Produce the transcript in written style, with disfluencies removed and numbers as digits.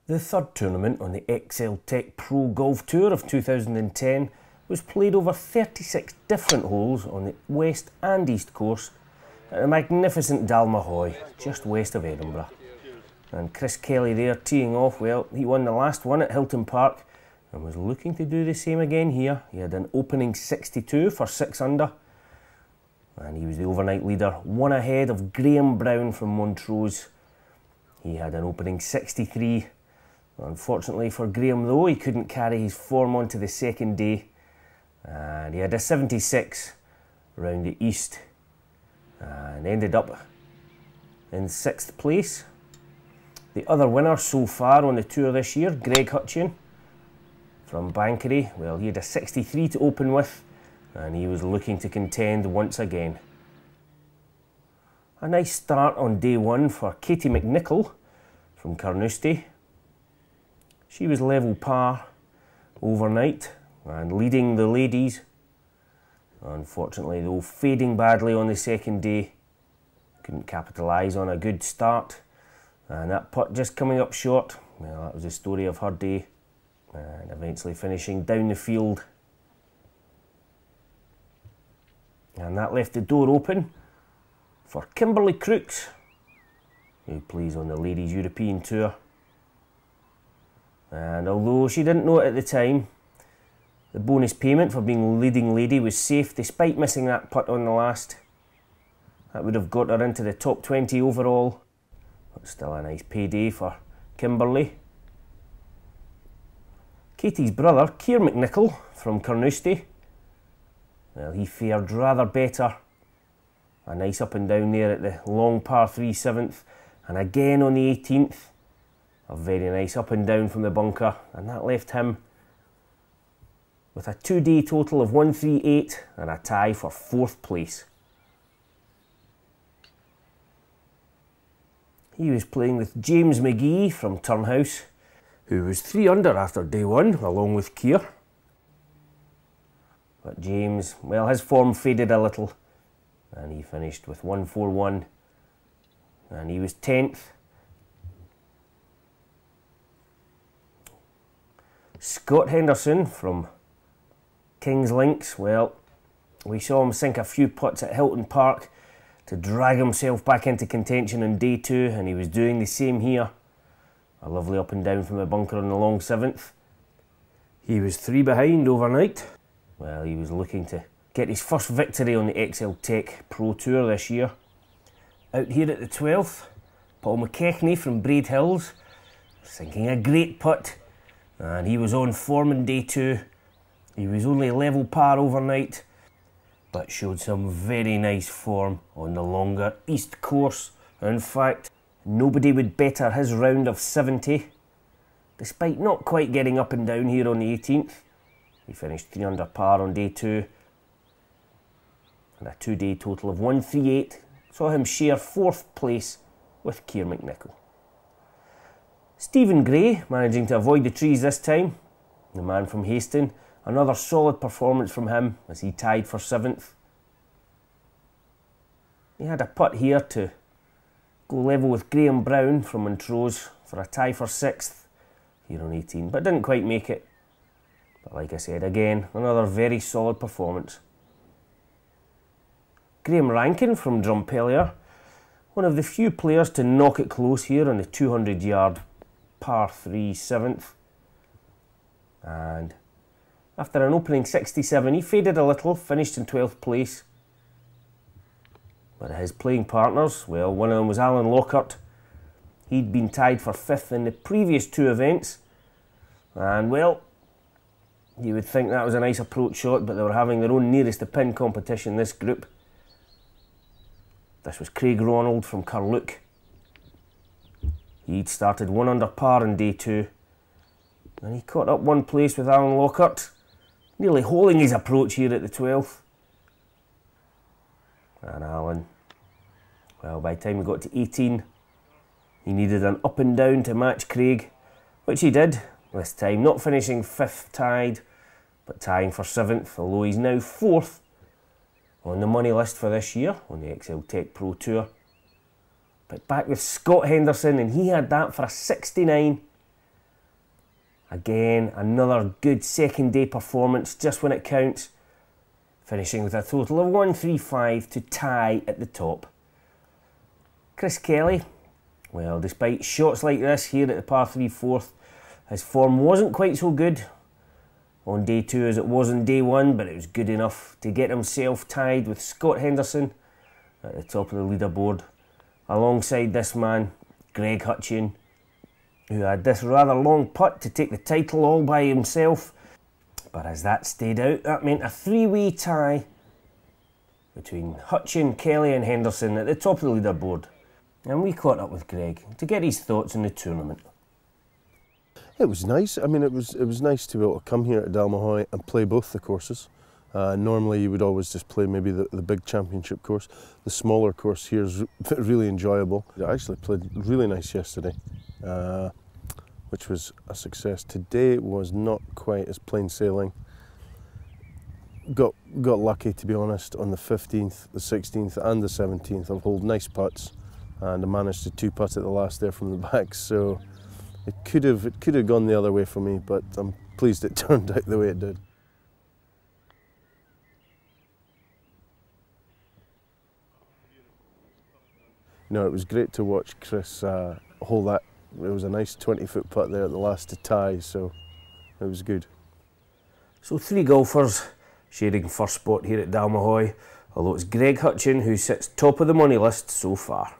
The third tournament on the XLtec Pro Golf Tour of 2010 was played over 36 different holes on the west and east course at a magnificent Dalmahoy, just west of Edinburgh. And Chris Kelly there teeing off, well, he won the last one at Hilton Park and was looking to do the same again here. He had an opening 62 for 6 under, and he was the overnight leader, one ahead of Graham Brown from Montrose. He had an opening 63. Unfortunately for Graham though, he couldn't carry his form onto the second day, and he had a 76 round the east and ended up in 6th place. The other winner so far on the tour this year, Greig Hutcheon from Bankery, well, he had a 63 to open with, and he was looking to contend once again. A nice start on day one for Katie McNichol from Carnoustie. She was level par overnight and leading the ladies. Unfortunately though, fading badly on the second day. Couldn't capitalise on a good start, and that putt just coming up short. Well, that was the story of her day, and eventually finishing down the field. And that left the door open for Kimberly Crooks, who plays on the Ladies European Tour. And although she didn't know it at the time, the bonus payment for being leading lady was safe despite missing that putt on the last. That would have got her into the top 20 overall, but still a nice payday for Kimberly. Katie's brother, Keir McNichol from Carnoustie, well, he fared rather better. A nice up and down there at the long par 3 7th, and again on the 18th. A very nice up and down from the bunker, and that left him with a 2-day total of 138 and a tie for 4th place. He was playing with James McGee from Turnhouse, who was 3 under after day one, along with Keir. But James, well, his form faded a little, and he finished with 141, and he was 10th. Scott Henderson from King's Links, well, we saw him sink a few putts at Hilton Park to drag himself back into contention on day 2, and he was doing the same here. A lovely up and down from the bunker on the long 7th. He was 3 behind overnight. Well, he was looking to get his first victory on the XLtec Pro Tour this year. Out here at the 12th, Paul McKechnie from Braid Hills, sinking a great putt. And he was on form in day 2. He was only level par overnight, but showed some very nice form on the longer east course. In fact, nobody would better his round of 70. Despite not quite getting up and down here on the 18th, he finished 3 under par on day 2. And a 2-day total of 138 saw him share 4th place with Keir McNichol. Stephen Gray managing to avoid the trees this time, the man from Haston. Another solid performance from him as he tied for 7th. He had a putt here to go level with Graham Brown from Montrose for a tie for 6th here on 18, but didn't quite make it. But like I said, again, another very solid performance. Graham Rankin from Drumpellier, one of the few players to knock it close here on the 200-yard par 3 7th, and after an opening 67 he faded a little, finished in 12th place. But his playing partners, well, one of them was Alan Lockhart. He'd been tied for 5th in the previous 2 events, and well, you would think that was a nice approach shot, but they were having their own nearest to pin competition, this group. This was Craig Ronald from Carluke. He'd started 1 under par in day 2, and he caught up 1 place with Alan Lockhart, nearly holing his approach here at the 12th. And Alan, well, by the time we got to 18, he needed an up and down to match Craig, which he did, this time not finishing 5th tied, but tying for 7th, although he's now 4th on the money list for this year on the XLtec Pro Tour. But back with Scott Henderson, and he had that for a 69. Again, another good second day performance, just when it counts, finishing with a total of 135 to tie at the top. Chris Kelly, well, despite shots like this here at the par 3 4th, his form wasn't quite so good on day 2 as it was on day 1, but it was good enough to get himself tied with Scott Henderson at the top of the leaderboard, alongside this man, Greig Hutcheon, who had this rather long putt to take the title all by himself. But as that stayed out, that meant a 3-way tie between Hutcheon, Kelly and Henderson at the top of the leaderboard. And we caught up with Greig to get his thoughts on the tournament. It was nice. I mean, it was nice to be able to come here at Dalmahoy and play both the courses. Normally you would always just play maybe the big championship course. The smaller course here is really enjoyable. I actually played really nice yesterday, which was a success. Today was not quite as plain sailing. Got lucky, to be honest, on the 15th, the 16th and the 17th. I've holed nice putts, and I managed to 2-putt at the last there from the back, so it could have gone the other way for me, but I'm pleased it turned out the way it did. No, it was great to watch Chris hole that. It was a nice 20-foot putt there at the last to tie, so it was good. So 3 golfers sharing first spot here at Dalmahoy, although it's Greig Hutcheon who sits top of the money list so far.